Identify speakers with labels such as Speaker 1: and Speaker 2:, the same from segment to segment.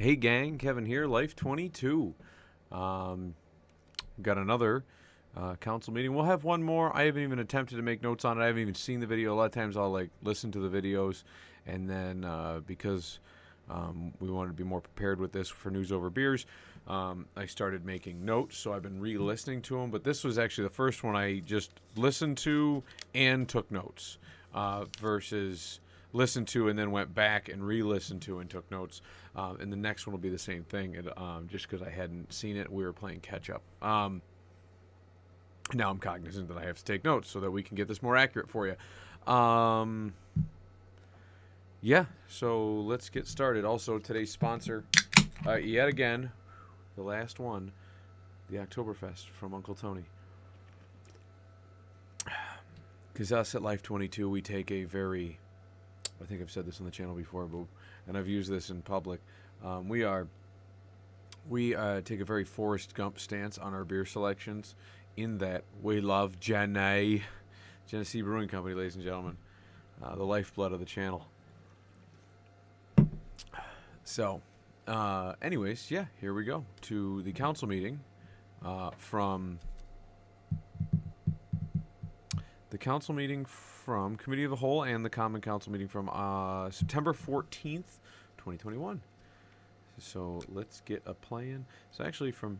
Speaker 1: Hey gang, Kevin here, Life22. Got another council meeting. We'll have one more. I haven't even attempted to make notes on it. I haven't even seen the video. A lot of times I'll like listen to the videos, and then because we wanted to be more prepared with this for News Over Beers, I started making notes. So I've been re-listening to them. But this was actually the first one I just listened to and took notes versus listened to and then went back and re-listened to and took notes. And the next one will be the same thing. Just because I hadn't seen it, we were playing catch up. Now I'm cognizant that I have to take notes so that we can get this more accurate for you. Yeah, so let's get started. Also, today's sponsor, yet again, the last one, the Oktoberfest from Uncle Tony. Because us at Life22, we take a very, I think I've said this on the channel before, and I've used this in public. We take a very Forrest Gump stance on our beer selections, in that we love Genesee Brewing Company, ladies and gentlemen, the lifeblood of the channel. So, anyways, yeah, here we go to the council meeting from Committee of the Whole and the Common Council meeting from September 14th, 2021. So let's get a plan. It's actually from...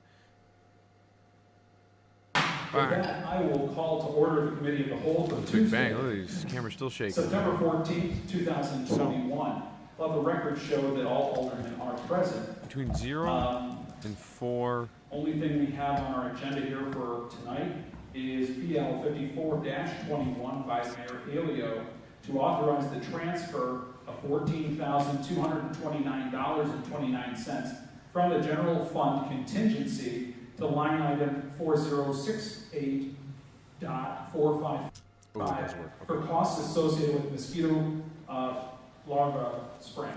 Speaker 2: With that, I will call to order the Committee of the Whole for Tuesday,
Speaker 1: big bang. Look at these cameras still shaking.
Speaker 2: September 14th, 2021. Let the record show that all aldermen are present.
Speaker 1: Between 0 and 4.
Speaker 2: Only thing we have on our agenda here for tonight is PL 54-21 Vice Mayor Halio to authorize the transfer of $14,229.29 from the general fund contingency to line item 4068.455 for costs associated with mosquito larva spraying.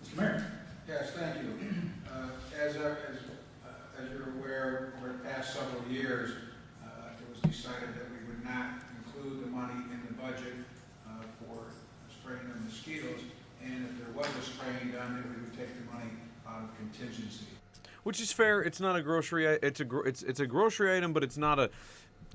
Speaker 2: Mr. Mayor.
Speaker 3: Yes, thank you. As you're aware, over the past several years, it was decided that we would not include the money in the budget for spraying of mosquitoes, and if there was a spraying done, that we would take the money out of contingency.
Speaker 1: Which is fair. It's not a grocery. It's a grocery item, but it's not a.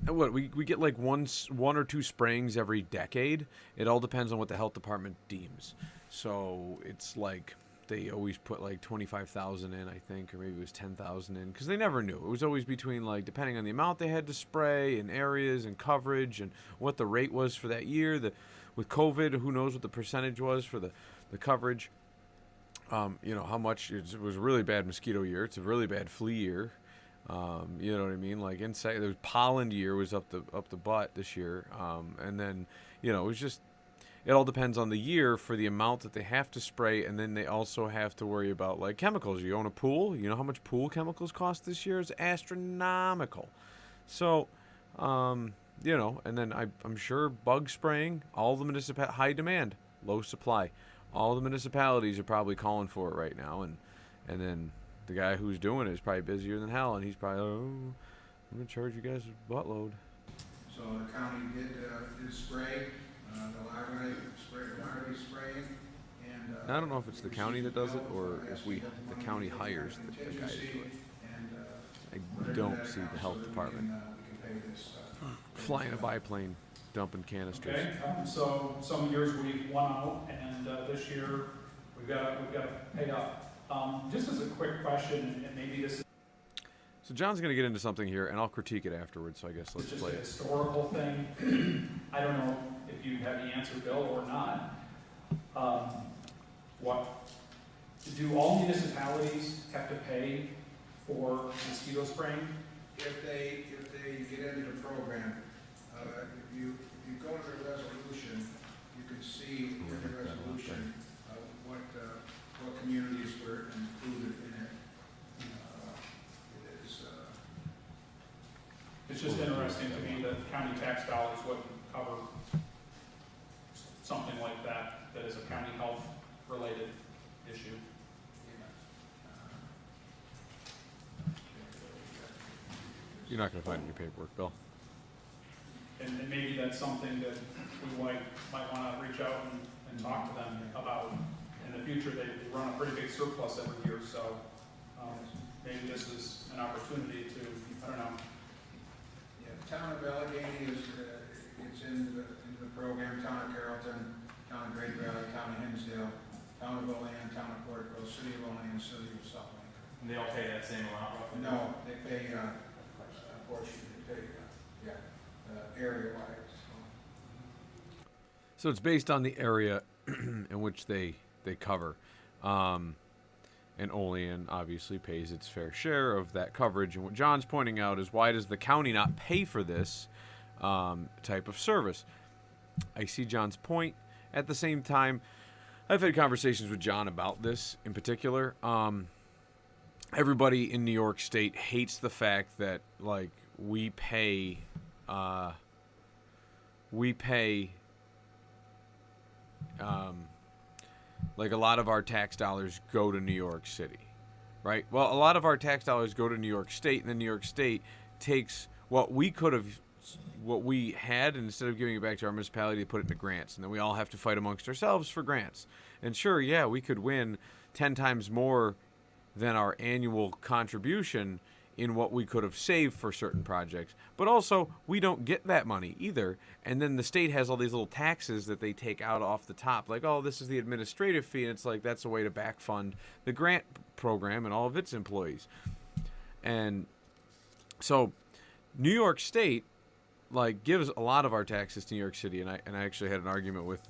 Speaker 1: What we get like one or two sprayings every decade. It all depends on what the health department deems. So it's like they always put like 25,000 in, I think, or maybe it was 10,000 in, because they never knew. It was always between, like, depending on the amount they had to spray and areas and coverage and what the rate was for that year. With COVID, who knows what the percentage was for the coverage. You know how much it was a really bad mosquito year. It's a really bad flea year. You know what I mean? Like insect, the pollen year was up the butt this year. And then, you know, it was just, it all depends on the year for the amount that they have to spray, and then they also have to worry about like chemicals. You own a pool, you know how much pool chemicals cost this year? It's astronomical. So, you know, and then I'm sure bug spraying, all the high demand, low supply. All the municipalities are probably calling for it right now, and then the guy who's doing it is probably busier than hell, and he's probably, I'm gonna charge you guys a buttload.
Speaker 3: So the county did spray the larvae spraying, and
Speaker 1: I don't know if it's the county that does it or if the county hires the guy to do it. I don't see the health department flying a biplane, dumping canisters.
Speaker 2: Okay, so some years we've won out, and this year we've got to pay up. Just as a quick question, and maybe this is
Speaker 1: So John's going to get into something here, and I'll critique it afterwards. So I guess let's
Speaker 2: just
Speaker 1: play
Speaker 2: a
Speaker 1: it.
Speaker 2: historical thing. I don't know if you have the answer, Bill, or not. What do all municipalities have to pay for mosquito spraying?
Speaker 3: if they get into the program, if you go to the resolution, you can see in the resolution what communities were included in it.
Speaker 2: It's just interesting to me that county tax dollars wouldn't cover something like that is a county health related issue.
Speaker 1: You're not going to find it in your paperwork, Bill.
Speaker 2: And maybe that's something that we might want to reach out and talk to them about in the future, they run a pretty big surplus every year, so maybe this is an opportunity to, I don't know.
Speaker 3: Yeah, the town of Allegheny is, it's in the program, town of Carrollton, town of Great Valley, town of Hinsdale, town of Olean, town of Portico, city of Olean, city of Salt Lake.
Speaker 4: And they all pay that same amount roughly?
Speaker 3: No, they pay, unfortunately, they pay, area-wise.
Speaker 1: So it's based on the area in which they cover. And Olean obviously pays its fair share of that coverage. And what John's pointing out is, why does the county not pay for this type of service? I see John's point. At the same time, I've had conversations with John about this in particular. Everybody in New York State hates the fact that, like, we pay like, a lot of our tax dollars go to New York City, right? Well, a lot of our tax dollars go to New York State, and then New York State takes what we had, and instead of giving it back to our municipality, they put it into grants, and then we all have to fight amongst ourselves for grants. And sure, yeah, we could win 10 times more than our annual contribution in what we could have saved for certain projects. But also, we don't get that money either. And then the state has all these little taxes that they take out off the top. Like, oh, this is the administrative fee. And it's like, that's a way to back fund the grant program and all of its employees. And so New York State, like, gives a lot of our taxes to New York City. And I actually had an argument with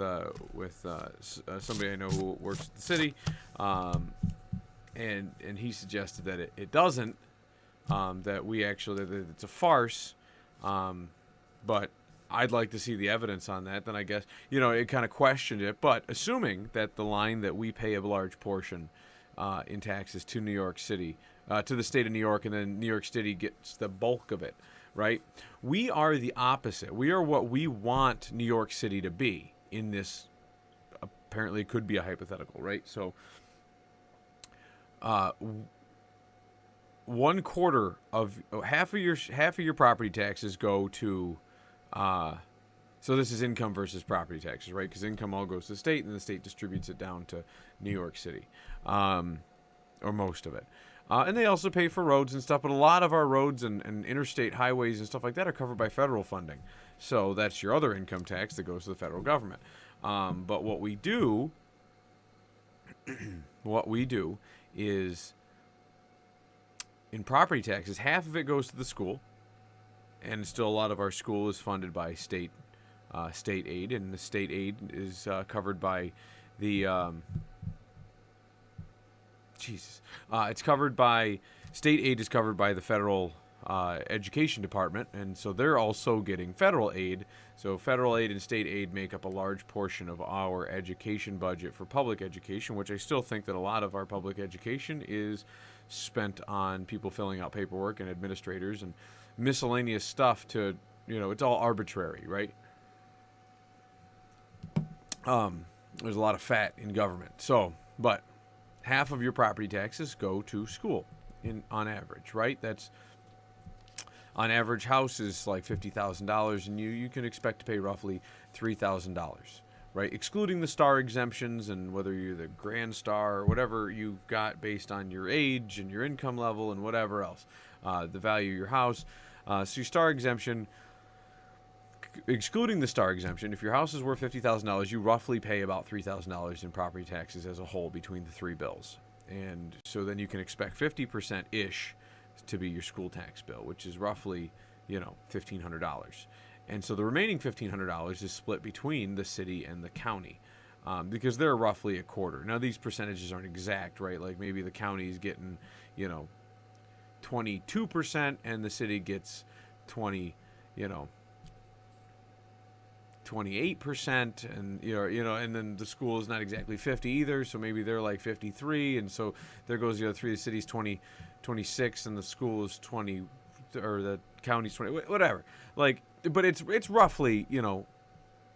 Speaker 1: somebody I know who works at the city. And he suggested that it doesn't. That it's a farce, but I'd like to see the evidence on that. Then I guess, it kind of questioned it. But assuming that the line that we pay a large portion in taxes to New York City, to the state of New York, and then New York City gets the bulk of it, right? We are the opposite. We are what we want New York City to be in this. Apparently, it could be a hypothetical, right? So, 1/4 of half of your property taxes go to, so this is income versus property taxes, right? Because income all goes to the state, and the state distributes it down to New York City, or most of it. And they also pay for roads and stuff, but a lot of our roads and interstate highways and stuff like that are covered by federal funding. So that's your other income tax that goes to the federal government. But what we do is, in property taxes, half of it goes to the school, and still a lot of our school is funded by state aid, and the state aid is covered by the it's covered by state aid is covered by the federal education department, and so they're also getting federal aid. So federal aid and state aid make up a large portion of our education budget for public education, which I still think that a lot of our public education is spent on people filling out paperwork and administrators and miscellaneous stuff to, it's all arbitrary, right? There's a lot of fat in government. So, but half of your property taxes go to school on average, right? That's, on average, house is like $50,000, and you can expect to pay roughly $3,000. Right, excluding the star exemptions and whether you're the Grand Star or whatever you got based on your age and your income level and whatever else, the value of your house. So your star exemption, excluding the star exemption, if your house is worth $50,000, you roughly pay about $3,000 in property taxes as a whole between the three bills. And so then you can expect 50%-ish to be your school tax bill, which is roughly, $1,500. And so the remaining $1,500 is split between the city and the county, because they're roughly a quarter. Now, these percentages aren't exact, right? Like, maybe the county's getting, 22%, and the city gets 28%, and and then the school is not exactly 50 either, so maybe they're like 53, and so there goes the other three. The city's 26, and the school is 20, or the county's 20, whatever. Like, but it's roughly,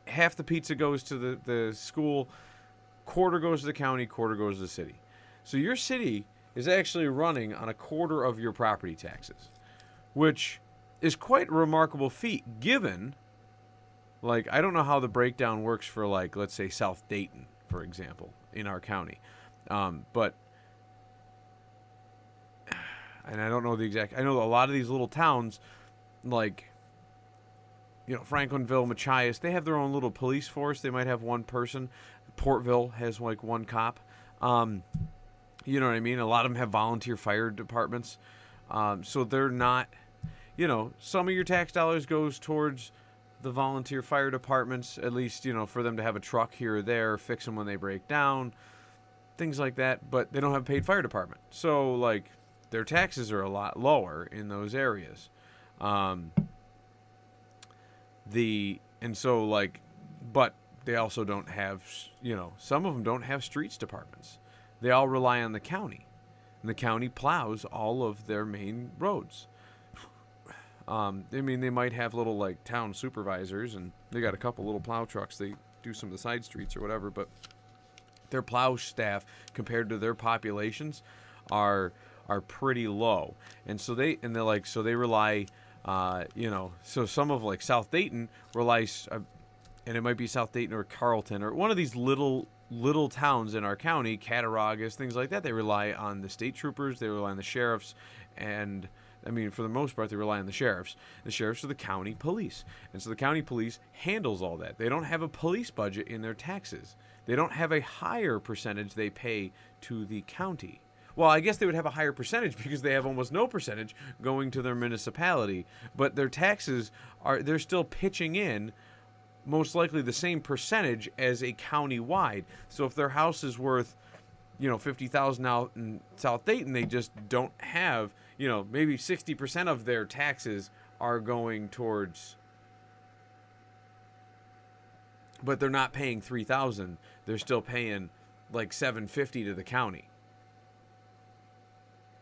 Speaker 1: half the pizza goes to the school, quarter goes to the county, quarter goes to the city. So your city is actually running on a quarter of your property taxes, which is quite a remarkable feat given, like, I don't know how the breakdown works for, like, let's say South Dayton, for example, in our county. But and I don't know the exact. I know a lot of these little towns, like, you know, Franklinville, Machias, they have their own little police force. They might have one person. Portville has like one cop. You know what I mean? A lot of them have volunteer fire departments. So they're not, you know, some of your tax dollars goes towards the volunteer fire departments, at least, you know, for them to have a truck here or there, fix them when they break down, things like that. But they don't have a paid fire department. So, like, their taxes are a lot lower in those areas. But they also don't have, you know, some of them don't have streets departments. They all rely on the county. And the county plows all of their main roads. I mean, they might have little, like, town supervisors, and they got a couple little plow trucks. They do some of the side streets or whatever, but their plow staff, compared to their populations, are pretty low. And so they rely, you know, so some of, like, South Dayton relies, and it might be South Dayton or Carlton or one of these little towns in our county, Cattaraugus, things like that. They rely on the state troopers, they rely on the sheriffs, and I mean, for the most part, they rely on the sheriffs. The sheriffs are the county police. And so the county police handles all that. They don't have a police budget in their taxes. They don't have a higher percentage they pay to the county. Well, I guess they would have a higher percentage because they have almost no percentage going to their municipality. But their taxes they're still pitching in most likely the same percentage as a county-wide. So if their house is worth, you know, $50,000 out in South Dayton, they just don't have, you know, maybe 60% of their taxes are going towards, but they're not paying $3,000. They're still paying like $750 to the county.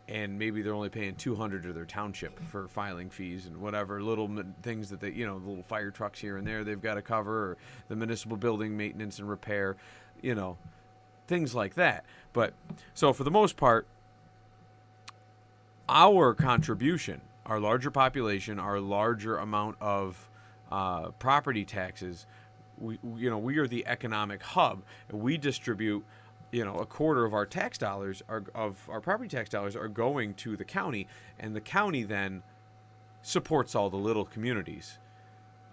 Speaker 1: And maybe they're only paying $200 to their township for filing fees and whatever little things that they, you know, the little fire trucks here and there they've got to cover, or the municipal building maintenance and repair, you know, things like that. But so for the most part, our contribution, our larger population, our larger amount of property taxes, we are the economic hub, and we distribute, you know, a quarter of our tax dollars, of our property tax dollars, are going to the county, and the county then supports all the little communities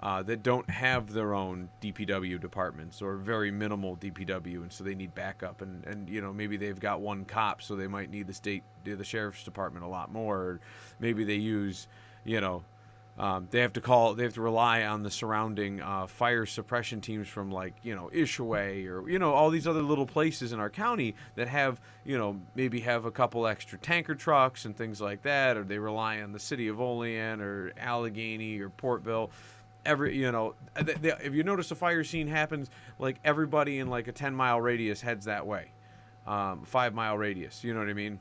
Speaker 1: that don't have their own DPW departments or very minimal DPW, and so they need backup, and you know, maybe they've got one cop, so they might need the sheriff's department a lot more, or maybe they use, you know, they have to rely on the surrounding fire suppression teams from, like, you know, Ishaway, or, you know, all these other little places in our county that have, you know, maybe have a couple extra tanker trucks and things like that, or they rely on the city of Olean or Allegheny or Portville. You know, if you notice a fire scene happens, like, everybody in like a 10-mile radius heads that way, 5-mile radius. You know what I mean?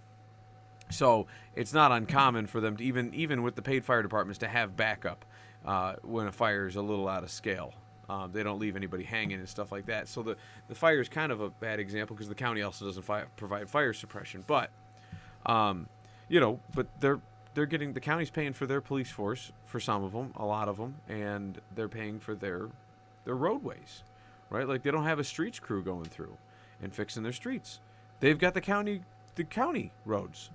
Speaker 1: So it's not uncommon for them to even with the paid fire departments to have backup when a fire is a little out of scale. They don't leave anybody hanging and stuff like that. So the fire is kind of a bad example because the county also doesn't provide fire suppression. But you know, but they're getting, the county's paying for their police force for some of them, a lot of them, and they're paying for their roadways, right? Like, they don't have a streets crew going through and fixing their streets. They've got the county roads.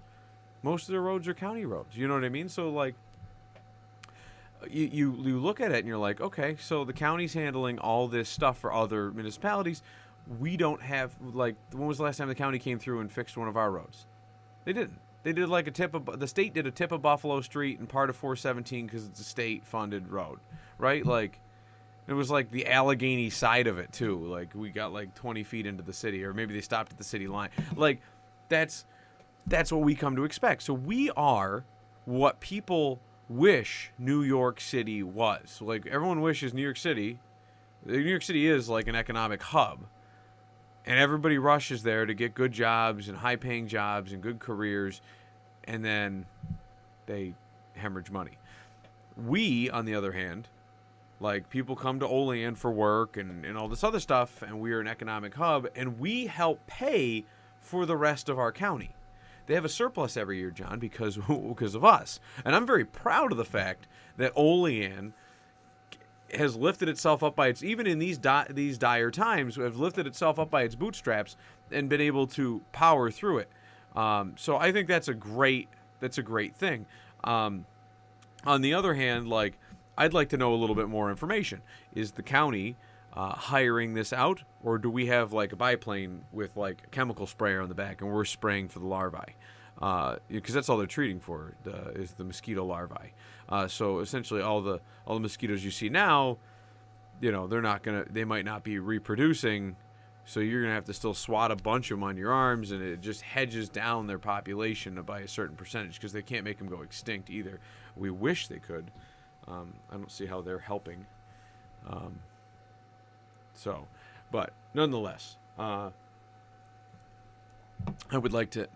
Speaker 1: Most of their roads are county roads. You know what I mean? So, like, you look at it and you're like, okay, so the county's handling all this stuff for other municipalities. We don't have, like, when was the last time the county came through and fixed one of our roads? They didn't. They did like the state did a tip of Buffalo Street and part of 417 because it's a state-funded road, right? Like, it was like the Allegheny side of it too. Like, we got like 20 feet into the city, or maybe they stopped at the city line. Like, that's what we come to expect. So we are what people wish New York City was. Like, everyone wishes New York City. New York City is like an economic hub. And everybody rushes there to get good jobs and high-paying jobs and good careers, and then they hemorrhage money. We, on the other hand, like, people come to Olean for work and all this other stuff, and we are an economic hub, and we help pay for the rest of our county. They have a surplus every year, John, because of us. And I'm very proud of the fact that Olean has lifted itself up by its, even in these dire times, have lifted itself up by its bootstraps and been able to power through it. So I think that's a great thing. On the other hand, like, I'd like to know a little bit more information. Is the county hiring this out, or do we have like a biplane with like a chemical sprayer on the back and we're spraying for the larvae? Because that's all they're treating for is the mosquito larvae. So essentially, all the mosquitoes you see now, they might not be reproducing. So you're gonna have to still swat a bunch of them on your arms, and it just hedges down their population by a certain percentage because they can't make them go extinct either. We wish they could. I don't see how they're helping. But nonetheless, I would like to,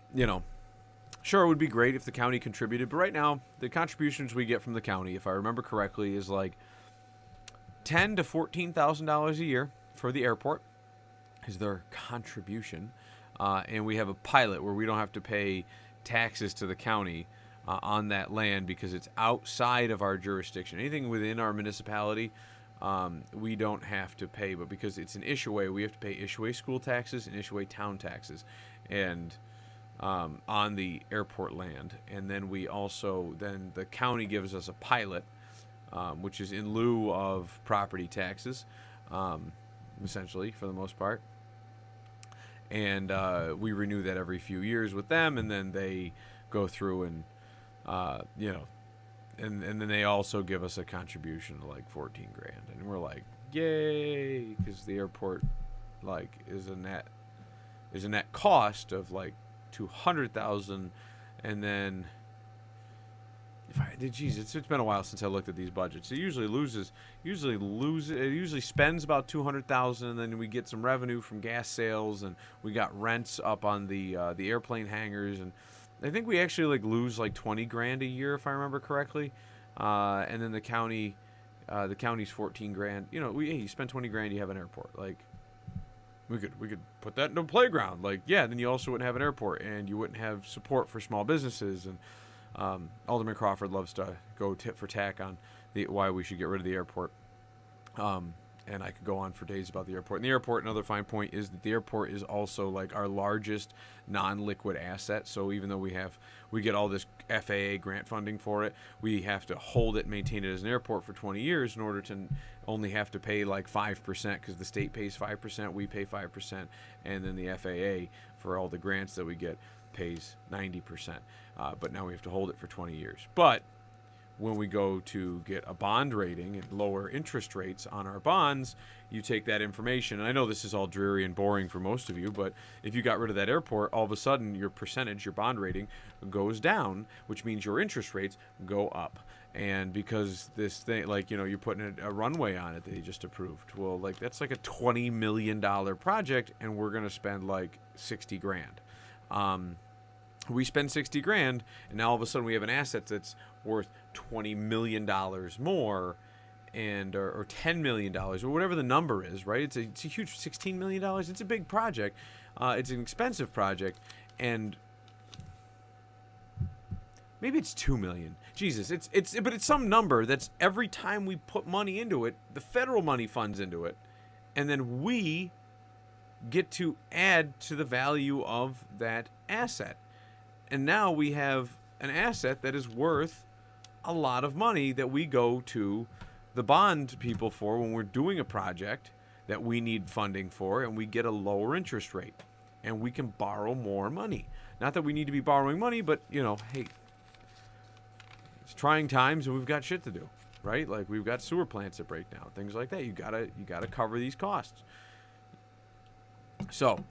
Speaker 1: sure, it would be great if the county contributed, but right now, the contributions we get from the county, if I remember correctly, is like $10,000 to $14,000 a year for the airport is their contribution. And we have a pilot where we don't have to pay taxes to the county on that land because it's outside of our jurisdiction. Anything within our municipality, we don't have to pay, but because it's an Ishiway, we have to pay Ishiway school taxes and Ishiway town taxes, and on the airport land. And then then the county gives us a pilot, which is in lieu of property taxes, essentially, for the most part. And we renew that every few years with them, and then they go through and and then they also give us a contribution of like $14,000, and we're like, yay, because the airport like is a net cost of like $200,000, and then it's been a while since I looked at these budgets. It usually spends about $200,000, and then we get some revenue from gas sales, and we got rents up on the airplane hangars, and I think we actually like lose like $20,000 a year if I remember correctly, and then the county's $14,000. You spend $20,000, you have an airport. Like we could put that in a playground. Like then you also wouldn't have an airport, and you wouldn't have support for small businesses. And Alderman Crawford loves to go tit for tack on why we should get rid of the airport. And I could go on for days about the airport. And the airport, another fine point is that the airport is also like our largest non-liquid asset. So even though we get all this FAA grant funding for it, we have to hold it and maintain it as an airport for 20 years in order to only have to pay like 5%, because the state pays 5%, we pay 5%, and then the FAA, for all the grants that we get, pays 90%. But now we have to hold it for 20 years. But when we go to get a bond rating and lower interest rates on our bonds, you take that information. And I know this is all dreary and boring for most of you, but if you got rid of that airport, all of a sudden your percentage, your bond rating, goes down, which means your interest rates go up. And because this thing, like, you're putting a runway on it that they just approved. Well, like, that's like a $20 million project, and we're going to spend like $60,000. We spend $60,000, and now all of a sudden we have an asset that's worth $20 million more, or $10 million, or whatever the number is, right? It's a huge $16 million. It's a big project. It's an expensive project, and maybe it's $2 million. Jesus, but it's some number that's every time we put money into it, the federal money funds into it, and then we get to add to the value of that asset. And now we have an asset that is worth a lot of money that we go to the bond people for when we're doing a project that we need funding for, and we get a lower interest rate, and we can borrow more money. Not that we need to be borrowing money, but hey, it's trying times, and we've got shit to do, right? Like, we've got sewer plants that break down, things like that. You gotta cover these costs. So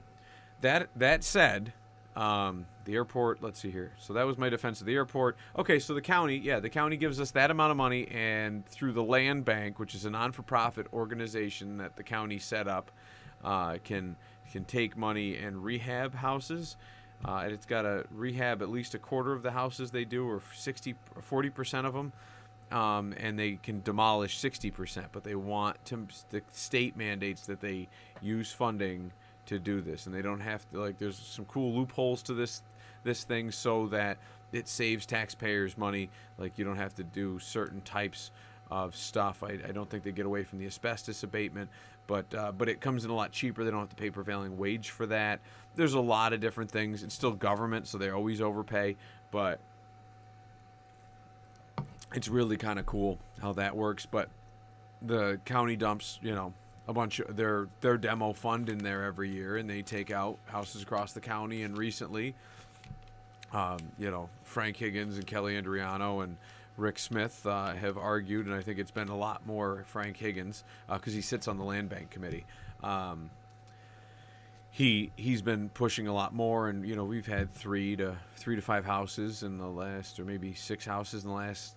Speaker 1: that said, the airport, let's see here. So that was my defense of the airport. Okay, so the county gives us that amount of money, and through the land bank, which is a non-for-profit organization that the county set up, can take money and rehab houses. And it's got to rehab at least a quarter of the houses they do, or 60 or 40% of them. And they can demolish 60%, but they want the state mandates that they use funding to do this, and they don't have to, like, there's some cool loopholes to this thing so that it saves taxpayers money. Like, you don't have to do certain types of stuff. I don't think they get away from the asbestos abatement, but it comes in a lot cheaper. They don't have to pay prevailing wage for that. There's a lot of different things. It's still government, so they always overpay, but it's really kind of cool how that works. But the county dumps, a bunch of their demo fund in there every year, and they take out houses across the county. And recently, Frank Higgins and Kelly Andriano and Rick Smith have argued, and I think it's been a lot more Frank Higgins because he sits on the land bank committee. He's been pushing a lot more, and we've had 3 to 5 houses in the last, or maybe 6 houses in the last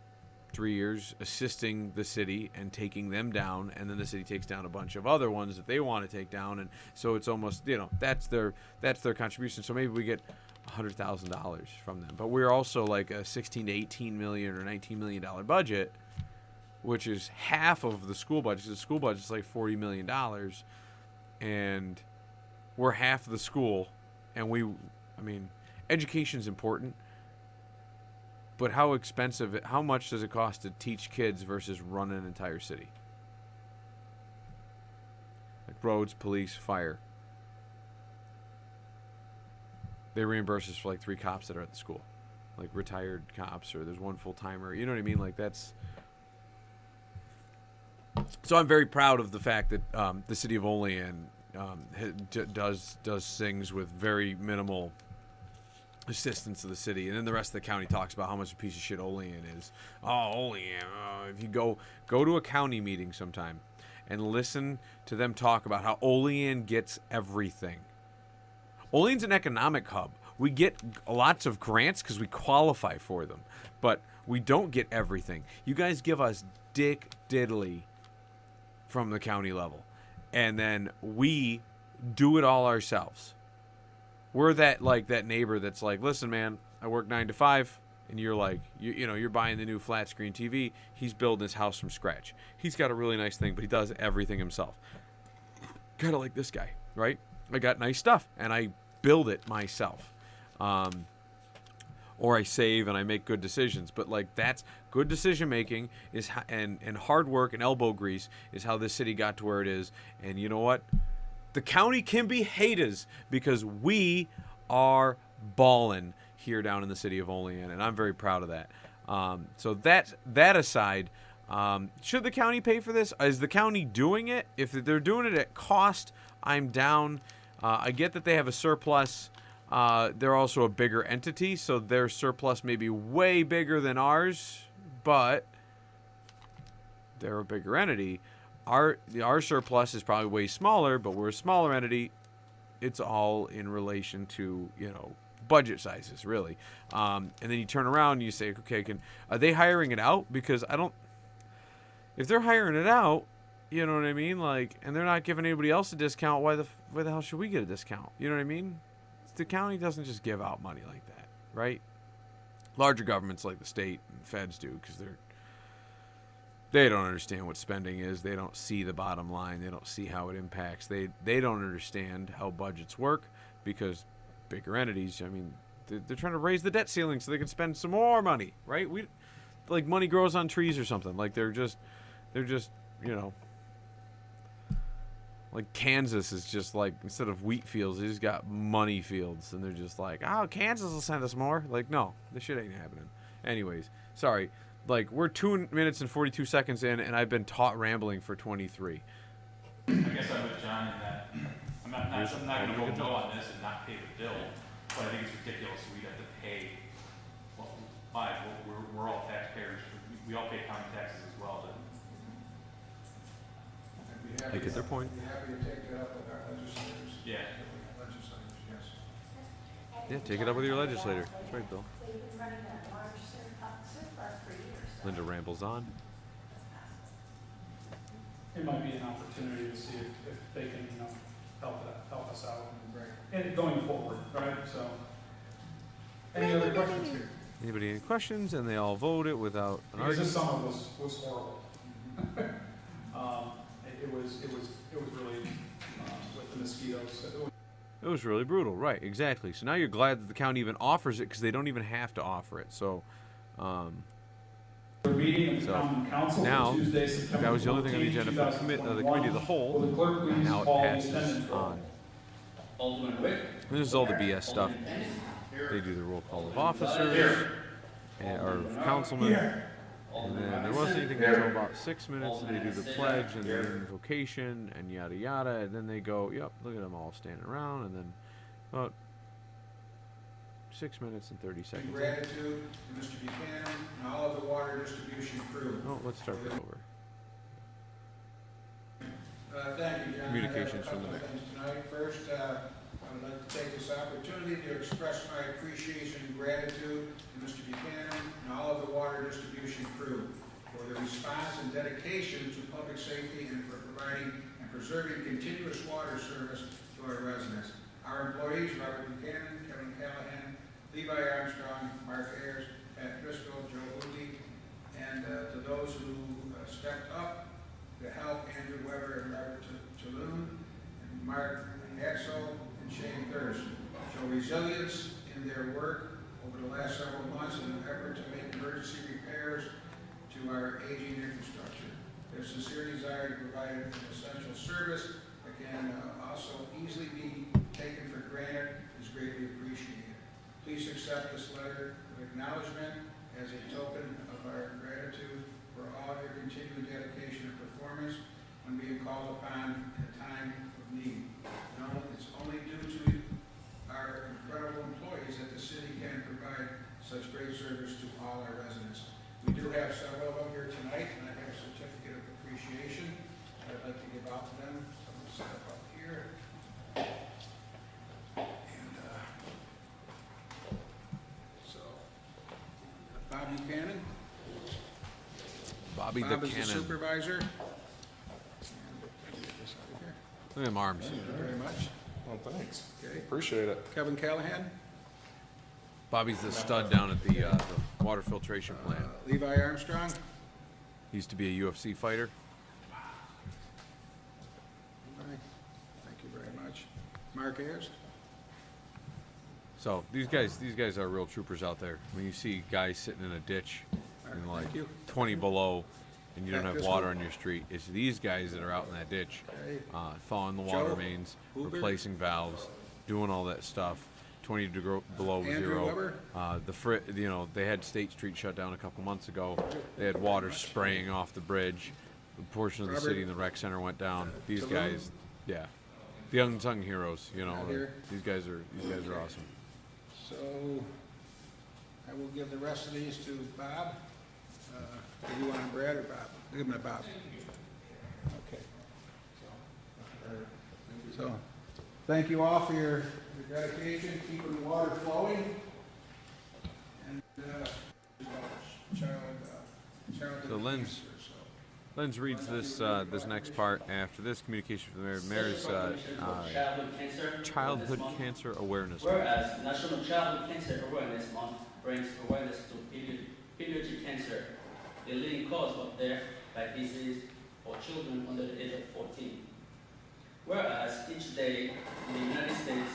Speaker 1: 3 years, assisting the city and taking them down, and then the city takes down a bunch of other ones that they want to take down, and so it's almost that's their contribution. So maybe we get $100,000 from them, but we're also like a 16 to 18 million or $19 million budget, which is half of the school budget. The school budget is like $40 million, and we're half of the school, and education's important. But how much does it cost to teach kids versus run an entire city? Like roads, police, fire. They reimburse us for like 3 cops that are at the school. Like retired cops, or there's 1 full-timer. You know what I mean? Like that's... So I'm very proud of the fact that the city of Olean does things with very minimal assistance to the city, and then the rest of the county talks about how much a piece of shit Olean is. Oh, Olean! If you go to a county meeting sometime and listen to them talk about how Olean gets everything. Olean's an economic hub. We get lots of grants because we qualify for them, but we don't get everything. You guys give us dick diddly from the county level, and then we do it all ourselves. We're that neighbor that's like, listen, man, I work 9 to 5, and you're like, you're buying the new flat screen TV. He's building his house from scratch. He's got a really nice thing, but he does everything himself. Kind of like this guy, right? I got nice stuff, and I build it myself. Or I save and I make good decisions. But that's good decision making and hard work and elbow grease is how this city got to where it is. And you know what? The county can be haters because we are ballin' here down in the city of Olean, and I'm very proud of that. So that aside, should the county pay for this? Is the county doing it? If they're doing it at cost, I'm down. I get that they have a surplus. They're also a bigger entity, so their surplus may be way bigger than ours, but they're a bigger entity. Our surplus is probably way smaller, but we're a smaller entity. It's all in relation to, budget sizes, really. And then you turn around and you say, okay, are they hiring it out? Because if they're hiring it out, you know what I mean? And they're not giving anybody else a discount, why the hell should we get a discount? You know what I mean? The county doesn't just give out money like that, right? Larger governments like the state and feds do, because they don't understand what spending is. They don't see the bottom line. They don't see how it impacts. They don't understand how budgets work, because bigger entities, they're trying to raise the debt ceiling so they can spend some more money, right? Money grows on trees or something. They're just Kansas is just instead of wheat fields, they just got money fields, and they're just Kansas will send us more. No, this shit ain't happening. Anyways, sorry. We're 2 minutes and 42 seconds in, and I've been taught rambling for 23.
Speaker 4: I guess I'm with John in that I'm not going to vote no on this and not pay the bill, but I think it's ridiculous we'd have to pay. We're all taxpayers. We all pay county taxes as well.
Speaker 1: I get their point.
Speaker 3: Be happy to take that up with our legislators.
Speaker 4: Yeah.
Speaker 3: Legislators, yes.
Speaker 1: Yeah, take it up with your legislator. That's right, Bill.
Speaker 5: They've been running a large surplus for years.
Speaker 1: Linda rambles on.
Speaker 2: It might be an opportunity to see if they can, help us out
Speaker 3: Right.
Speaker 2: and going forward, right? So, any other questions here?
Speaker 1: Anybody any questions? And they all vote it without an
Speaker 2: Because this
Speaker 1: argument.
Speaker 2: summer was horrible. It was really with the mosquitoes.
Speaker 1: It was really brutal, right? Exactly. So now you're glad that the county even offers it, because they don't even have to offer it. So,
Speaker 2: The meeting of the
Speaker 1: So,
Speaker 2: Common Council
Speaker 1: now,
Speaker 2: for Tuesday, September
Speaker 1: that was the only thing on the
Speaker 2: 14,
Speaker 1: agenda for the committee of the whole.
Speaker 2: Will the clerk please
Speaker 1: Now it
Speaker 2: call the
Speaker 1: passes
Speaker 2: attendance roll?
Speaker 1: on.
Speaker 6: Alderman Witt.
Speaker 1: This is all the BS stuff.
Speaker 6: Alderman Penny.
Speaker 1: They do the roll call of officers or councilmen. And then there wasn't anything until about 6 minutes. They do the pledge and the invocation and yada yada. And then they go, yep, look at them all standing around. And then about 6 minutes and 30 seconds.
Speaker 3: Gratitude to Mr. Buchanan and all of the water distribution crew.
Speaker 1: Oh, let's start this over.
Speaker 3: Thank you, John.
Speaker 1: Communications
Speaker 3: I have
Speaker 1: from
Speaker 3: a
Speaker 1: the
Speaker 3: couple of things tonight. First, I would like to take this opportunity to express my appreciation and gratitude to Mr. Buchanan and all of the water distribution crew for their response and dedication to public safety and for providing and preserving continuous water service to our residents. Our employees, Robert Buchanan, Kevin Callahan, Levi Armstrong, Mark Ayers, Pat Driscoll, Joe Uti, and to those who stepped up to help Andrew Weber and Robert Tulun, and Mark Axel and Shane Thurst show resilience in their work over the last several months in an effort to make emergency repairs to our aging infrastructure. Their sincere desire to provide an essential service that can also easily be taken for granted is greatly appreciated. Please accept this letter of acknowledgement as a token of our gratitude for all your continued dedication and performance when being called upon in a time of need. No, it's only due to our incredible employees that the city can provide such great service to all our residents. We do have several of them here tonight, and I have a certificate of appreciation that I'd like to give out to them. So I'm going to set up here. And so, Bob Buchanan.
Speaker 1: Bobby
Speaker 3: Bob
Speaker 1: the
Speaker 3: is the
Speaker 1: Cannon.
Speaker 3: supervisor. And get this out of here.
Speaker 1: Look at them arms.
Speaker 3: Thank you very much.
Speaker 7: Oh, thanks.
Speaker 3: Okay.
Speaker 7: Appreciate it.
Speaker 3: Kevin Callahan,
Speaker 1: Bobby's the stud down at the water filtration plant.
Speaker 3: Levi Armstrong,
Speaker 1: He used to be a UFC fighter.
Speaker 3: thank you very much. Mark Ayers,
Speaker 1: So these guys are real troopers out there. When you see guys sitting in a ditch and like
Speaker 3: Thank you.
Speaker 1: 20 below, and you don't
Speaker 3: Yeah,
Speaker 1: have
Speaker 3: this
Speaker 1: water
Speaker 3: one.
Speaker 1: on your street, it's these guys that are out in that ditch,
Speaker 3: Okay.
Speaker 1: following the water
Speaker 3: Joe
Speaker 1: mains,
Speaker 3: Hoover.
Speaker 1: replacing valves, doing all that stuff. 20 below
Speaker 3: Andrew
Speaker 1: zero.
Speaker 3: Weber.
Speaker 1: They had State Street shut down a couple months ago. They had water spraying off the bridge. A portion of the
Speaker 3: Robert.
Speaker 1: city and the rec center went down. These
Speaker 3: Tulum.
Speaker 1: guys, yeah, the unsung heroes. You know,
Speaker 3: Out here.
Speaker 1: these guys are awesome.
Speaker 3: so I will give the rest of these to Bob. Do you want them, Brad or Bob? Give them to Bob. Okay. So, thank you all for your dedication, keeping the water flowing. And, child
Speaker 1: So Lynn-
Speaker 3: cancer, so.
Speaker 1: Lens reads this next part after this communication from the mayor's
Speaker 6: Childhood Cancer
Speaker 1: Childhood
Speaker 6: Awareness Month.
Speaker 1: Cancer Awareness Month.
Speaker 6: Whereas National Childhood Cancer Awareness Month brings awareness to pediatric cancer, the leading cause of death by disease for children under the age of 14. Whereas each day in the United States,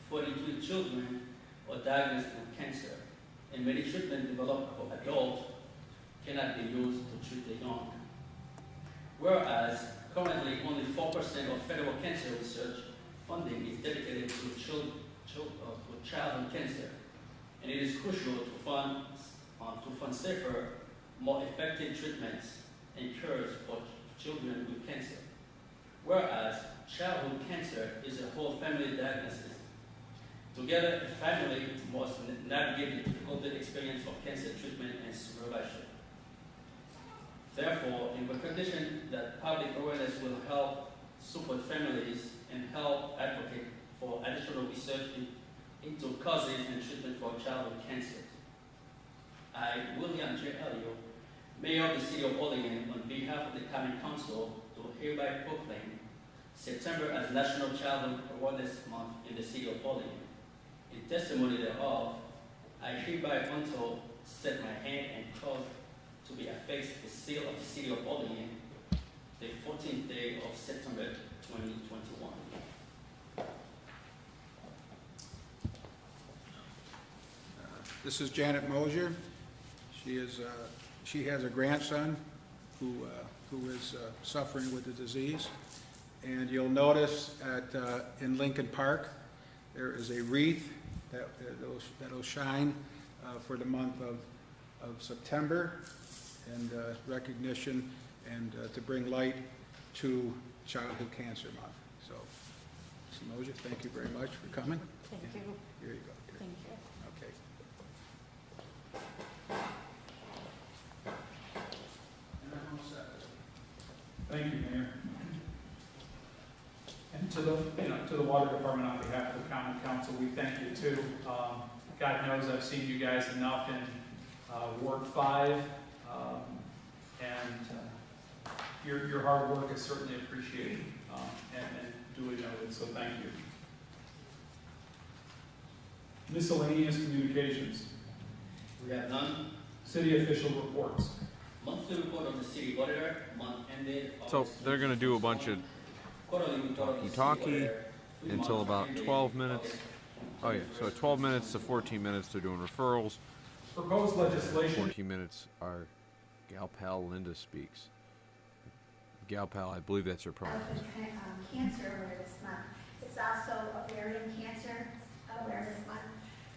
Speaker 6: 42 children are diagnosed with cancer, and many treatments developed for adults cannot be used to treat the young. Whereas currently only 4% of federal cancer research funding is dedicated to childhood cancer, and it is crucial to fund safer, more effective treatments and cures for children with cancer. Whereas childhood cancer is a whole family diagnosis. Together, a family must navigate the difficult experience of cancer treatment and survivorship. Therefore, in recognition that public awareness will help support families and help advocate for additional research into causes and treatment for childhood cancers, I, William J. Elliott, Mayor of the City of Olean, on behalf of the Common Council, do hereby proclaim September as National Childhood Awareness Month in the City of Olean. In testimony thereof, I hereby until set my hand and cause to be affixed the seal of the City of Olean, the 14th day of September 2021.
Speaker 3: This is Janet Mosier. She is she has a grandson who is suffering with the disease. And you'll notice in Lincoln Park, there is a wreath that'll shine for the month of September, and recognition and to bring light to Childhood Cancer Month. So, Ms. Moja, thank you very much for coming.
Speaker 5: Thank you.
Speaker 3: Here you go. Here.
Speaker 5: Thank you.
Speaker 3: Okay. And I'm all set.
Speaker 2: Thank you, Mayor. And to the Water Department, on behalf of the Common Council, we thank you too. God knows I've seen you guys enough in Ward 5, and your hard work is certainly appreciated and duly noted, so thank you. Miscellaneous communications,
Speaker 6: We have none.
Speaker 2: city official reports.
Speaker 6: Monthly report of the city auditor, month ended.
Speaker 1: So
Speaker 6: August
Speaker 1: they're going to do a bunch of
Speaker 6: 21. Quarterly report of the city
Speaker 1: talkie
Speaker 6: auditor,
Speaker 1: until
Speaker 6: month
Speaker 1: about
Speaker 6: ended
Speaker 1: 12 minutes.
Speaker 6: August
Speaker 1: Oh yeah, so 12 minutes to 14 minutes they're doing referrals.
Speaker 2: Proposed legislation.
Speaker 1: 14 minutes are Gal Pal Linda speaks. Gal Pal, I believe that's her pronoun.
Speaker 5: Cancer Awareness Month. It's also Ovarian Cancer Awareness Month.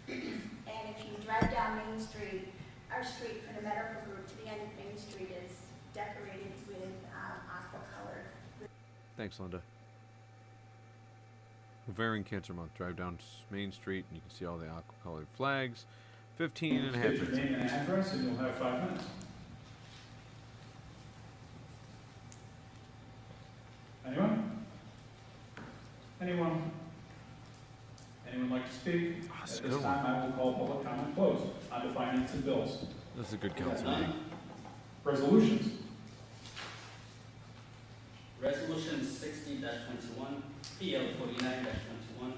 Speaker 5: And if you drive down Main Street, our street for the medical group to the end of Main Street is decorated with aqua colored.
Speaker 1: Thanks, Linda. Ovarian Cancer Month. Drive down Main Street and you can see all the aqua-colored flags. 15 and a half
Speaker 2: State your
Speaker 1: minutes.
Speaker 2: name and address, and you'll have 5 minutes. Anyone? Anyone? Anyone like to speak?
Speaker 1: that's
Speaker 2: At
Speaker 1: a
Speaker 2: this
Speaker 1: good one.
Speaker 2: time, I will call public comment closed on the finance and bills.
Speaker 1: This is a good
Speaker 6: We have
Speaker 1: council
Speaker 6: none.
Speaker 1: meeting.
Speaker 2: Resolutions.
Speaker 6: Resolution 60-21, PL 49-21,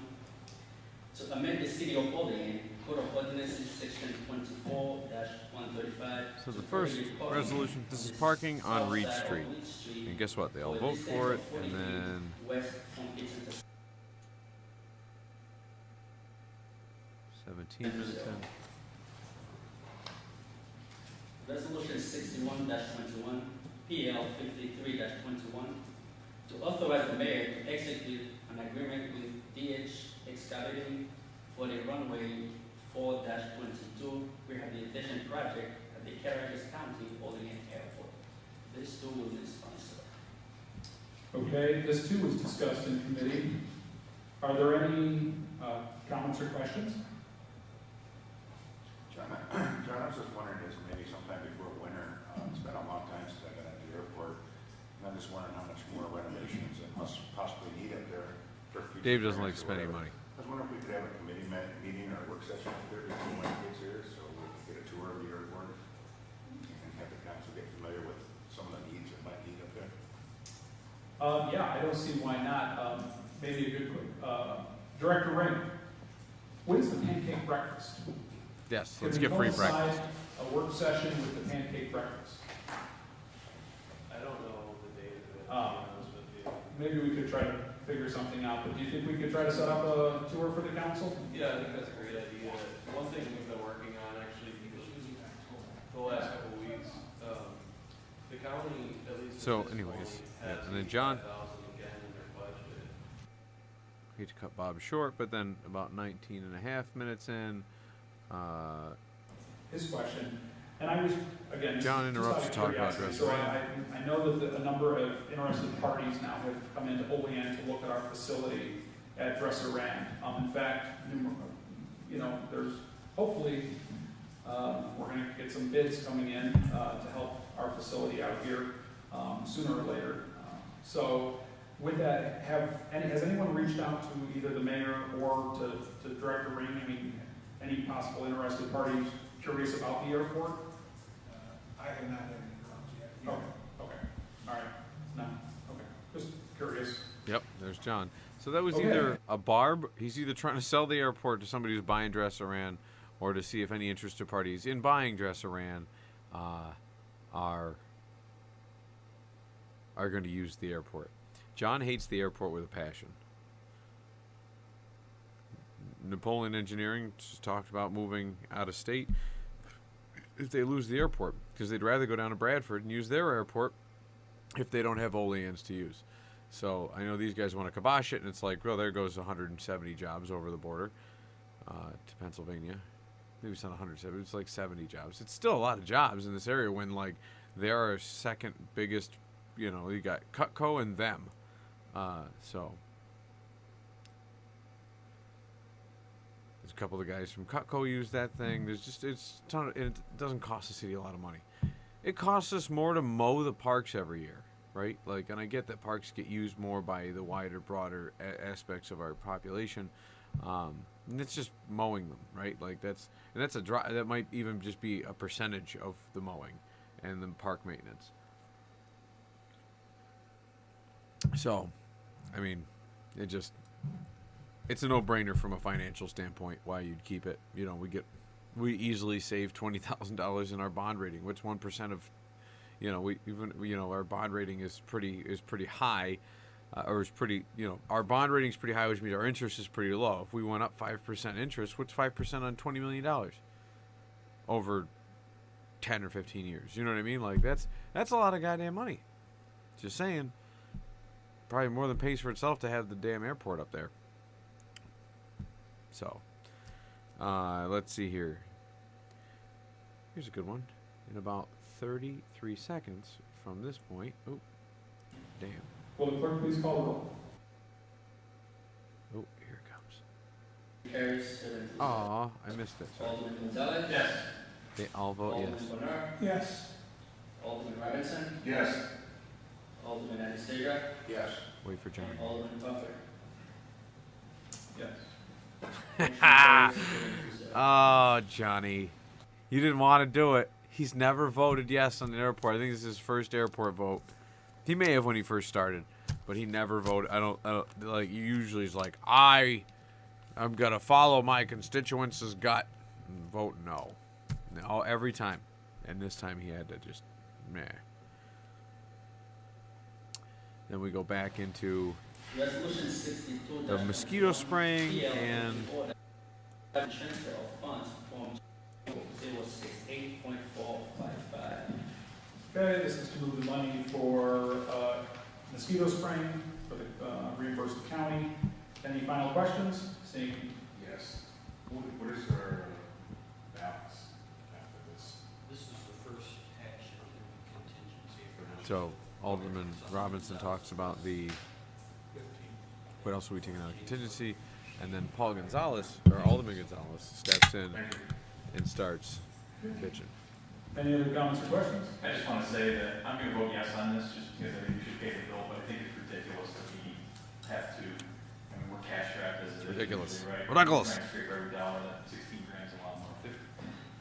Speaker 6: to amend the city of Olean Code of Ordinances, section 24-135.
Speaker 1: So the
Speaker 6: to
Speaker 1: first
Speaker 6: prohibit parking
Speaker 1: resolution, this is
Speaker 6: on the
Speaker 1: parking on
Speaker 6: south
Speaker 1: Reed
Speaker 6: side of
Speaker 1: Street.
Speaker 6: Reed Street
Speaker 1: And guess what? They all
Speaker 6: for a
Speaker 1: vote
Speaker 6: distance
Speaker 1: for
Speaker 6: of
Speaker 1: it,
Speaker 6: 40
Speaker 1: and
Speaker 6: feet
Speaker 1: then
Speaker 6: west from Kitchen to
Speaker 1: 17 minutes in.
Speaker 6: Resolution 61-21, PL 53-21, to authorize the mayor to execute an agreement with DH Excavating for the runway 4-22 rehabilitation project at the Caracas County Olean Airport. This too will be sponsored.
Speaker 2: Okay, this too was discussed in committee. Are there any comments or questions?
Speaker 7: John, I was just wondering, is maybe sometime before winter, it's been a long time since I've been at the airport, and I'm just wondering how much more renovations it must possibly need up there. For future
Speaker 1: Dave doesn't like
Speaker 7: parents or
Speaker 1: spending
Speaker 7: whatever.
Speaker 1: money.
Speaker 7: I was wondering if we could have a committee meeting or a work session up there before winter gets here, so we can get a tour of the airport and have the council get familiar with some of the needs it might need up there.
Speaker 2: Yeah, I don't see why not. Maybe a good, Director Ring, what is the pancake breakfast?
Speaker 1: Yes,
Speaker 2: Can
Speaker 1: let's
Speaker 2: we
Speaker 1: get free
Speaker 2: coincide
Speaker 1: breakfast.
Speaker 2: a work session with the pancake breakfast?
Speaker 8: I don't know the date of it, to be
Speaker 2: Oh.
Speaker 8: honest with you.
Speaker 2: Maybe we could try to figure something out, but do you think we could try to set up a tour for the council?
Speaker 8: Yeah, I think that's a great idea. One thing we've been working on actually, the last couple of weeks, the county, at least.
Speaker 1: So
Speaker 8: at this
Speaker 1: anyways,
Speaker 8: point,
Speaker 1: yeah,
Speaker 8: has
Speaker 1: and then John-
Speaker 8: 85,000 again in their budget.
Speaker 1: Hate to cut Bob short, but then about 19 and a half minutes in,
Speaker 2: His question, and I was, again.
Speaker 1: John
Speaker 2: just
Speaker 1: interrupts
Speaker 2: out of
Speaker 1: to talk about
Speaker 2: curiosity,
Speaker 1: dress
Speaker 2: So I know that a number of interested parties now have come into Olean to look at our facility at Dresser Rand. In fact, there's hopefully, we're gonna get some bids coming in, to help our facility out here, sooner or later. So with that, has anyone reached out to either the mayor or to Director Ring? I mean, any possible interested parties curious about the airport?
Speaker 3: I have not had any problems yet.
Speaker 2: Oh, okay, all right, no, okay, just curious.
Speaker 1: yep, there's John. So that was
Speaker 2: Okay.
Speaker 1: either a barb, he's either trying to sell the airport to somebody who's buying Dresser-Ran, or to see if any interested parties in buying Dresser-Ran are going to use the airport. John hates the airport with a passion. Napoleon Engineering just talked about moving out of state. if they lose the airport, because they'd rather go down to Bradford and use their airport if they don't have Oleans to use. So I know these guys want to kibosh it, and it's like, well, there goes 170 jobs over the border to Pennsylvania. Maybe it's not 170, it's like 70 jobs. It's still a lot of jobs in this area when, like, they are our second biggest, you know, you got Cutco and them. So there's a couple of the guys from Cutco use that thing. There's just, it's a ton of, it doesn't cost the city a lot of money. It costs us more to mow the parks every year, right? Like, and I get that parks get used more by the wider, broader aspects of our population. And it's just mowing them, right? Like that's a dry, that might even just be a percentage of the mowing and the park maintenance. So, I mean, it's a no-brainer from a financial standpoint why you'd keep it. You know, we easily save $20,000 in our bond rating. What's 1% of, you know, our bond rating is pretty high. Or is pretty, you know, our bond rating is pretty high, which means our interest is pretty low. If we went up 5% interest, what's 5% on $20 million over 10 or 15 years? You know what I mean? Like that's a lot of goddamn money. Just saying. Probably more than pays for itself to have the damn airport up there. So, let's see here. Here's a good one. In about 33 seconds from this point. Oh, damn.
Speaker 2: Will the clerk please call the roll?
Speaker 1: Oh, here it comes.
Speaker 6: Carries 7 to 0.
Speaker 1: Aw, I missed it.
Speaker 6: Alderman Gonzalez.
Speaker 4: Yes.
Speaker 1: They all vote yes.
Speaker 6: Alderman Bernard.
Speaker 2: Yes.
Speaker 6: Alderman Robinson.
Speaker 3: Yes.
Speaker 6: Alderman Anastasia.
Speaker 3: Yes.
Speaker 1: Wait for John.
Speaker 6: And Alderman Buffer.
Speaker 2: Yes.
Speaker 6: Motion carries 7 to 0.
Speaker 1: Oh, Johnny. You didn't want to do it. He's never voted yes on the airport. I think this is his first airport vote. He may have when he first started, but he never voted. I don't like, usually he's like, I'm going to follow my constituents' gut and vote no. No, every time. And this time he had to just, meh. Then we go back into
Speaker 6: Resolution 62.
Speaker 1: the mosquito spraying and
Speaker 6: Transfer of funds from 068.455.
Speaker 2: Okay, this is to move the money for mosquito spraying for the reimbursed county. Any final questions? Seeing,
Speaker 7: Yes. What is our balance after this?
Speaker 9: This is the first action in contingency for this.
Speaker 1: so Alderman Robinson talks about what else are we taking out of contingency, and then Paul Gonzalez, or Alderman Gonzalez, steps in and starts bitching.
Speaker 2: any other comments or questions?
Speaker 4: I just want to say that I'm going to vote yes on this just because I think we should pay the bill, but I think it's ridiculous that we have to, I mean, we're cash strapped as it is.
Speaker 1: Ridiculous.
Speaker 4: usually, right?
Speaker 1: Ridiculous.
Speaker 4: We're trying to scrape every dollar, that 16 grand is a lot more.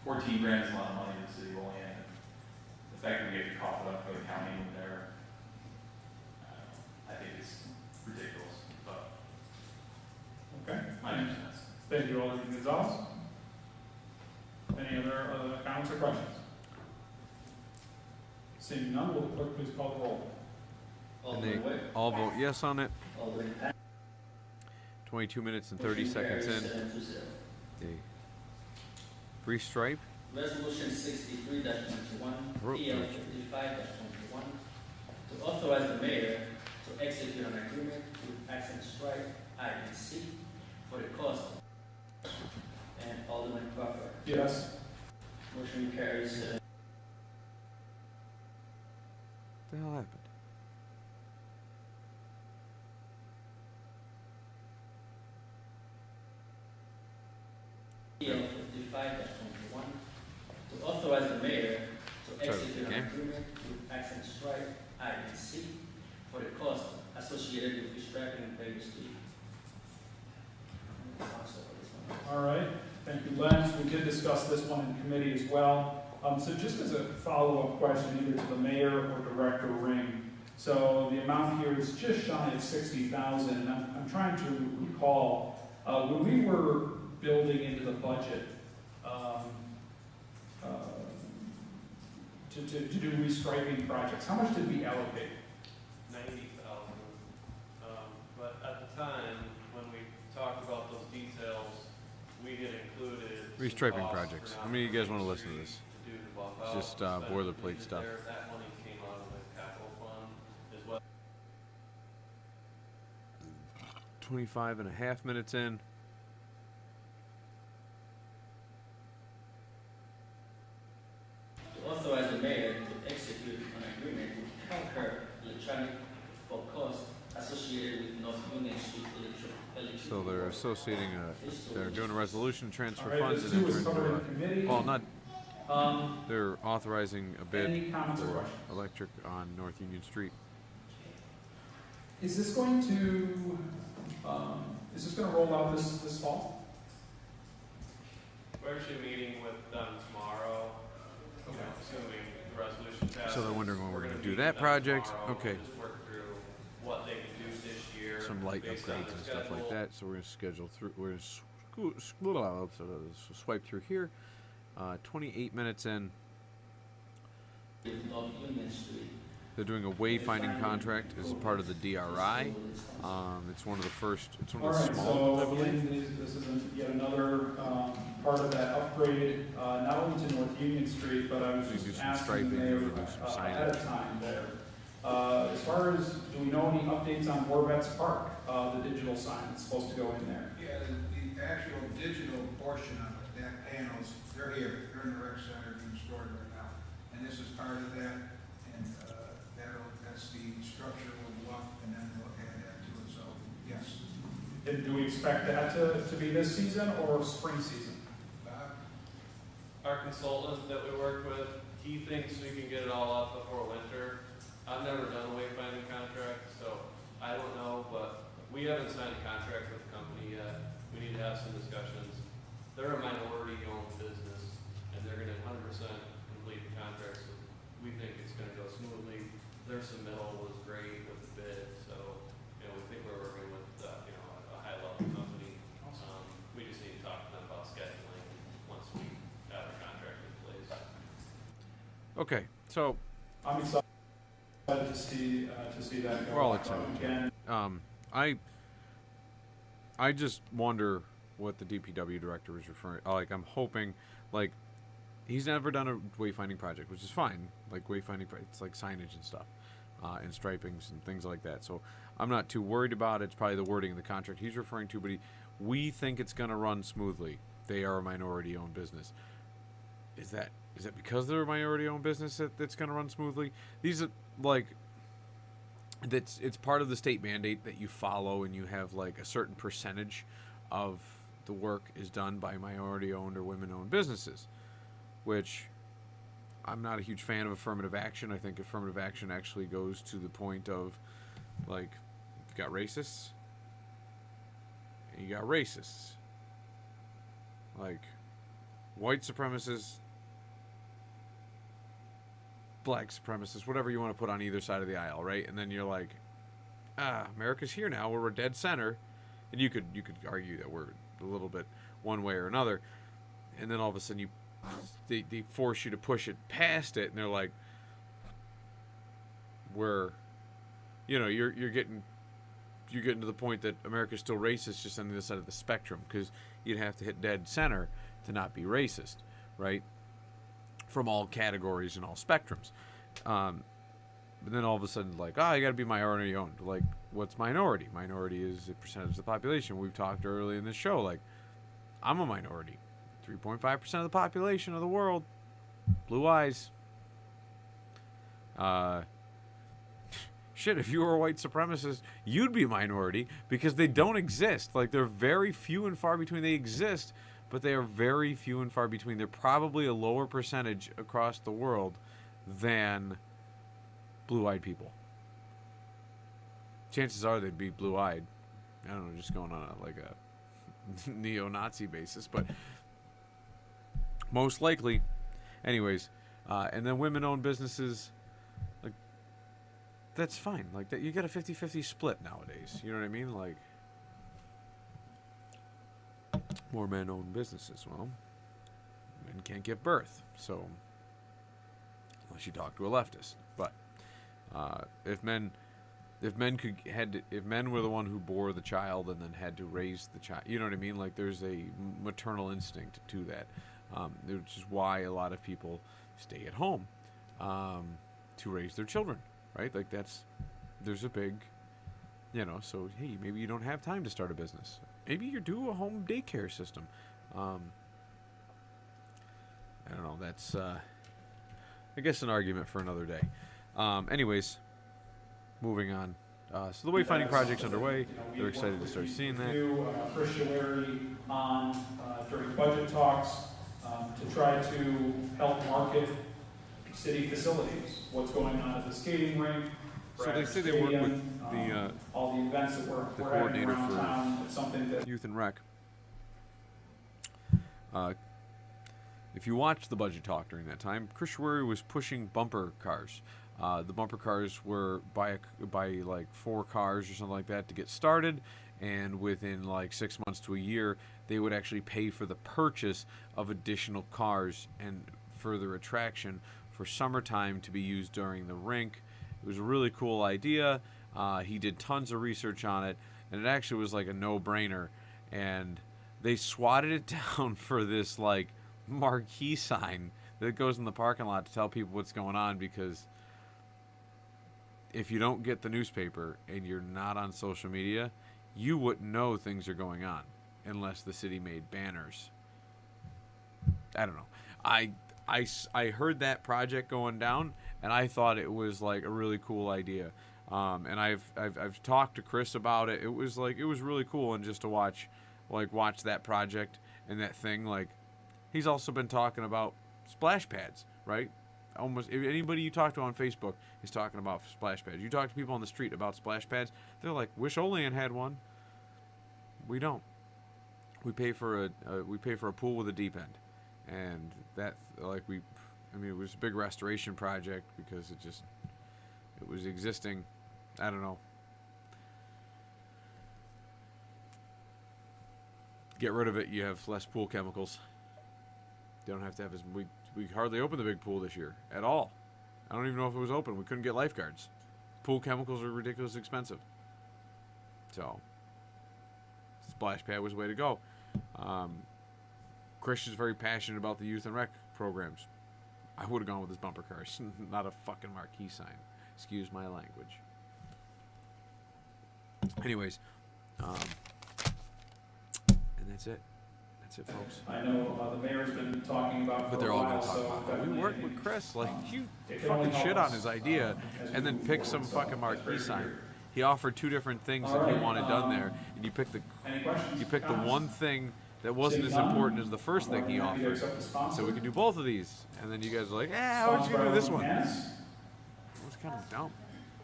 Speaker 4: 14 grand is a lot of money to the city of Olean. The fact that we have to cough it up for the county over there, I think it's ridiculous, but
Speaker 2: Okay.
Speaker 4: my 2 cents.
Speaker 2: Thank you, Alderman Gonzalez. Any other comments or questions? Seeing none, will the clerk please call the roll?
Speaker 1: And they
Speaker 6: Alderman Witt.
Speaker 1: all vote yes on it.
Speaker 6: Alderman Pat.
Speaker 1: 22 minutes and 30
Speaker 6: Motion
Speaker 1: seconds
Speaker 6: carries
Speaker 1: in.
Speaker 6: 7 to 0.
Speaker 1: The restripe.
Speaker 6: Resolution 63-21,
Speaker 1: Ro-
Speaker 6: PL 55-21, to authorize the mayor to execute an agreement with Accent Strike INC for the cost. And Alderman Crawford.
Speaker 2: Yes.
Speaker 6: Motion carries 7.
Speaker 1: What the hell happened?
Speaker 6: PL 55-21, to authorize the mayor to
Speaker 1: Sorry,
Speaker 6: execute an
Speaker 1: okay.
Speaker 6: agreement with Accent Strike INC for the cost associated with restriping and paving street.
Speaker 2: All right. Thank you, Len. We did discuss this one in committee as well. So just as a follow-up question, either to the mayor or Director Ring. So the amount here is just shy of $60,000. I'm trying to recall when we were building into the budget to do restriping projects. How much did we allocate?
Speaker 8: 90,000. But at the time, when we talked about those details, we had included some
Speaker 1: Restriping
Speaker 8: costs
Speaker 1: projects.
Speaker 8: for
Speaker 1: How many of you guys wanna
Speaker 8: non-paving
Speaker 1: listen to this?
Speaker 8: streets to do the about.
Speaker 1: just,
Speaker 8: spend
Speaker 1: boilerplate
Speaker 8: needed
Speaker 1: stuff.
Speaker 8: there. That money came out of the capital fund as well.
Speaker 1: 25 and a half minutes in.
Speaker 6: To authorize the mayor to execute an agreement with Calcare Electronic for costs associated with North Union Street electric.
Speaker 1: So they're associating they're doing a resolution, transfer
Speaker 2: All right,
Speaker 1: funds,
Speaker 2: this
Speaker 1: and
Speaker 2: too was
Speaker 1: enter
Speaker 2: covered
Speaker 1: into
Speaker 2: in committee.
Speaker 1: well, not,
Speaker 2: Um,
Speaker 1: they're authorizing a bid
Speaker 2: Any comments or
Speaker 1: for
Speaker 2: questions?
Speaker 1: electric on North Union Street.
Speaker 2: Is this going to, is this gonna roll out this fall?
Speaker 8: We're actually meeting with them tomorrow, you know, assuming the resolution passes.
Speaker 1: So they're wondering when we're gonna do
Speaker 8: meet
Speaker 1: that
Speaker 8: with them
Speaker 1: project.
Speaker 8: tomorrow.
Speaker 1: Okay.
Speaker 8: We'll just work through what they can do this year.
Speaker 1: Some light
Speaker 8: based on
Speaker 1: upgrades
Speaker 8: their
Speaker 1: and stuff like
Speaker 8: schedule.
Speaker 1: that. So we're gonna schedule through. We're gonna swipe through here. 28 minutes in.
Speaker 6: With North Union Street.
Speaker 1: They're doing a wayfinding contract as part of the DRI. It's one of the first. It's one
Speaker 2: All
Speaker 1: of the
Speaker 2: right,
Speaker 1: small.
Speaker 2: so again, this is yet another, part of that upgrade, not only to North Union Street, but I was
Speaker 1: We do
Speaker 2: just
Speaker 1: some
Speaker 2: asking
Speaker 1: striping,
Speaker 2: there,
Speaker 1: we do some
Speaker 2: ahead of
Speaker 1: signage.
Speaker 2: time there. As far as, do we know any updates on Warbett's Park, the digital sign that's supposed to go in there?
Speaker 3: Yeah, the actual digital portion of it, that panels, they're here, they're in the rec center being stored right now. And this is part of that, and that's the structure will go up, and then we'll add that to it, so, yes.
Speaker 2: And do we expect that to be this season or spring season?
Speaker 3: Bob?
Speaker 8: Our consultant that we work with, he thinks we can get it all up before winter. I've never done a wayfinding contract, so I don't know, but we haven't signed a contract with the company yet. We need to have some discussions. They're a minority-owned business, and they're gonna 100% complete the contract, so we think it's gonna go smoothly. Their submittal was great with the bid, so, you know, we think we're working with, a high-level company. We just need to talk to them about scheduling once we have a contract in place.
Speaker 1: Okay, so
Speaker 2: I'm excited to see that go.
Speaker 1: We're all excited,
Speaker 2: Again,
Speaker 1: I just wonder what the DPW director was referring. Like, I'm hoping, like, he's never done a wayfinding project, which is fine. Like wayfinding, it's like signage and stuff, and stripings and things like that. So I'm not too worried about it. It's probably the wording of the contract he's referring to. But we think it's going to run smoothly. They are a minority-owned business. Is that because they're a minority-owned business that's going to run smoothly? These are like. It's part of the state mandate that you follow, and you have like a certain percentage of the work is done by minority-owned or women-owned businesses, which I'm not a huge fan of affirmative action. I think affirmative action actually goes to the point of, like, you've got racists, and you got racists. Like, white supremacists, black supremacists, whatever you want to put on either side of the aisle, right? And then you're like, America's here now, we're a dead center. And you could argue that we're a little bit one way or another. And then all of a sudden they force you to push it past it, and they're like, you're getting to the point that America's still racist, just on the other side of the spectrum, because you'd have to hit dead center to not be racist, right? From all categories and all spectrums. But then all of a sudden, like, you got to be minority owned. Like, what's minority? Minority is a percentage of the population. We've talked early in this show, like, I'm a minority. 3.5% of the population of the world. Blue eyes. Shit, if you were a white supremacist, you'd be a minority, because they don't exist. Like, they're very few and far between. They exist, but they are very few and far between. They're probably a lower percentage across the world than blue-eyed people. Chances are they'd be blue-eyed. I don't know, just going on a neo-Nazi basis, but most likely. Anyways, and then women-owned businesses, like, that's fine. Like, that, you get a 50-50 split nowadays. You know what I mean? Like, more men-owned businesses. Well, men can't give birth, so unless you talk to a leftist. But if men were the one who bore the child and then had to raise the child, you know what I mean? Like, there's a maternal instinct to that, which is why a lot of people stay at home to raise their children, right? Like there's a big, so hey, maybe you don't have time to start a business. Maybe you do a home daycare system. I don't know. That's, I guess, an argument for another day. Anyways, moving on. So the wayfinding project's underway. They're excited to start seeing that.
Speaker 2: Chris Schilleri on during budget talks to try to help market city facilities. What's going on at the skating rink?
Speaker 1: So they say they work with the
Speaker 2: all the events that we're having
Speaker 1: coordinator
Speaker 2: around
Speaker 1: for
Speaker 2: town. It's something that
Speaker 1: Youth and Rec. If you watched the budget talk during that time, Chris Schwery was pushing bumper cars. The bumper cars were buy like 4 cars or something like that to get started, and within like 6 months to a year, they would actually pay for the purchase of additional cars and further attraction for summertime to be used during the rink. It was a really cool idea. He did tons of research on it, and it actually was like a no-brainer. And they swatted it down for this like marquee sign that goes in the parking lot to tell people what's going on, because if you don't get the newspaper and you're not on social media, you wouldn't know things are going on unless the city made banners. I don't know. I heard that project going down, and I thought it was like a really cool idea. And I've talked to Chris about it. It was really cool, and just to watch that project and that thing. Like, he's also been talking about splash pads, right? Almost anybody you talk to on Facebook is talking about splash pads. You talk to people on the street about splash pads, they're like, "Wish Olean had one." We don't. We pay for a pool with a deep end, and that it was a big restoration project because it was existing. I don't know. Get rid of it, you have less pool chemicals. You don't have to have we hardly opened the big pool this year at all. I don't even know if it was open. We couldn't get lifeguards. Pool chemicals are ridiculously expensive. So, splash pad was the way to go. Chris is very passionate about the youth and rec programs. I would have gone with his bumper cars, not a fucking marquee sign. Excuse my language. Anyways, and that's it. That's it, folks.
Speaker 2: I know the mayor's been talking about for
Speaker 1: But they're
Speaker 2: a
Speaker 1: all
Speaker 2: while,
Speaker 1: going to talk
Speaker 2: so
Speaker 1: about it. We worked with Chris. Like, you
Speaker 2: it can only
Speaker 1: fucking
Speaker 2: help
Speaker 1: shit on
Speaker 2: us,
Speaker 1: his idea
Speaker 2: as we
Speaker 1: and then
Speaker 2: move
Speaker 1: pick some
Speaker 2: forward. So
Speaker 1: fucking
Speaker 2: that's
Speaker 1: marquee
Speaker 2: very
Speaker 1: sign.
Speaker 2: clear.
Speaker 1: He offered 2 different things
Speaker 2: All
Speaker 1: that he
Speaker 2: right,
Speaker 1: wanted done there, and you picked the
Speaker 2: Any questions?
Speaker 1: the
Speaker 2: comments?
Speaker 1: one thing that wasn't as
Speaker 2: Seeing none,
Speaker 1: important as the first
Speaker 2: I'm
Speaker 1: thing he
Speaker 2: happy to
Speaker 1: offered.
Speaker 2: accept the sponsor.
Speaker 1: So we can do both of these. And then you guys are like, how would you
Speaker 2: Sponsored
Speaker 1: do
Speaker 2: by
Speaker 1: this
Speaker 2: Alderman
Speaker 1: one? It
Speaker 2: Hess
Speaker 1: was kind of dumb.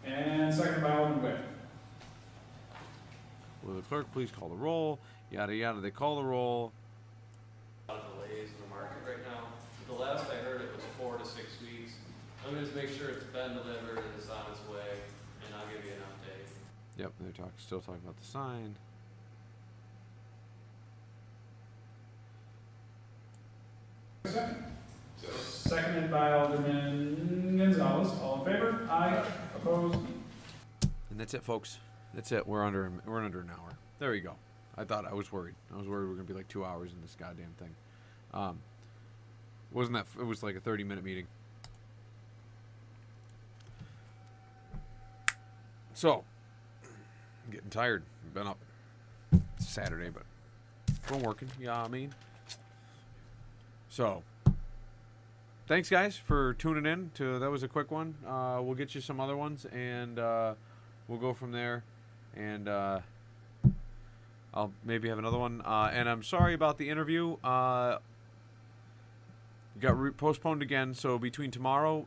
Speaker 2: And seconded by Alderman Witt.
Speaker 1: Will the clerk please call the roll? Yada yada. They call the roll.
Speaker 8: A lot of delays in the market right now. The last I heard it was 4 to 6 weeks. I'm gonna just make sure it's been delivered and it's on its way, and I'll give you an update.
Speaker 1: Yep, they're still talking about the sign.
Speaker 2: Seconded by Alderman Gonzalez. All in favor? Aye. Opposed?
Speaker 1: And that's it, folks. That's it. We're under an hour. There we go. I was worried. I was worried we were gonna be like 2 hours in this goddamn thing. Wasn't that? It was like a 30-minute meeting. So, I'm getting tired. I've been up. It's Saturday, but we're working. Yeah, I mean. So, thanks guys for tuning in. That was a quick one. We'll get you some other ones, and we'll go from there. And I'll maybe have another one. And I'm sorry about the interview. Got postponed again. So between tomorrow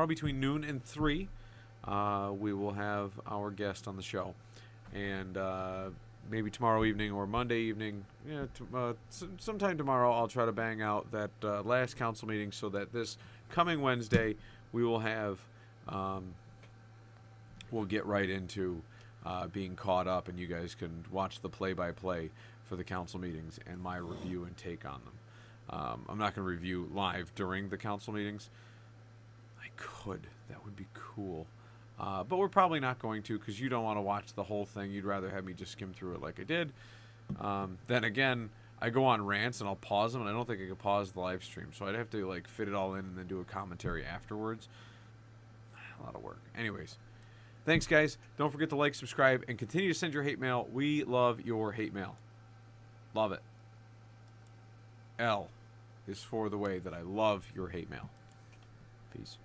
Speaker 1: between noon and 3, we will have our guest on the show, and maybe tomorrow evening or Monday evening. Sometime tomorrow I'll try to bang out that last council meeting, so that this coming Wednesday we will have. We'll get right into being caught up, and you guys can watch the play-by-play for the council meetings and my review and take on them. I'm not going to review live during the council meetings. I could. That would be cool. But we're probably not going to, because you don't want to watch the whole thing. You'd rather have me just skim through it like I did. Then again, I go on rants and I'll pause them, and I don't think I could pause the live stream, so I'd have to like fit it all in and then do a commentary afterwards. A lot of work. Anyways, thanks guys. Don't forget to like, subscribe, and continue to send your hate mail. We love your hate mail. Love it. L is for the way that I love your hate mail. Peace.